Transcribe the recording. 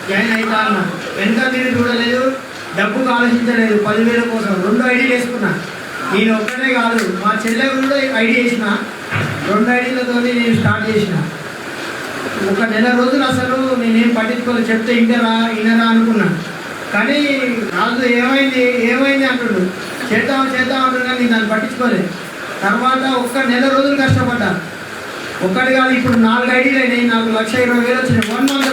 Join అవుతా అన్నా. వెనక తిరిగి చూడలేదు, డబ్బుకు ఆలోచించలేదు. 10,000 కోసం 2 ఐడీలు వేసుకున్నా. నేను ఒక్కనే కాదు, మా చెల్లె కూడా ఐడి వేసిన. 2 ఐడీలతో నేను స్టార్ట్ చేసిన. ఒక నెల రోజులు అసలు నేనేం పట్టించుకోలేదు. చెప్తే ఇన్నరా అనుకున్నాను. కానీ రాజు ఏమైంది అంటుడు. చేద్దాం అంటున్నా. నేను దాన్ని పట్టించుకోలేదు. తర్వాత ఒక్క నెల రోజులు కష్టపడ్డా. ఒక్కటి కాదు, ఇప్పుడు 4 ఐడీలు అయినాయి. నాకు 1,20,000 వచ్చినాయి. 1 month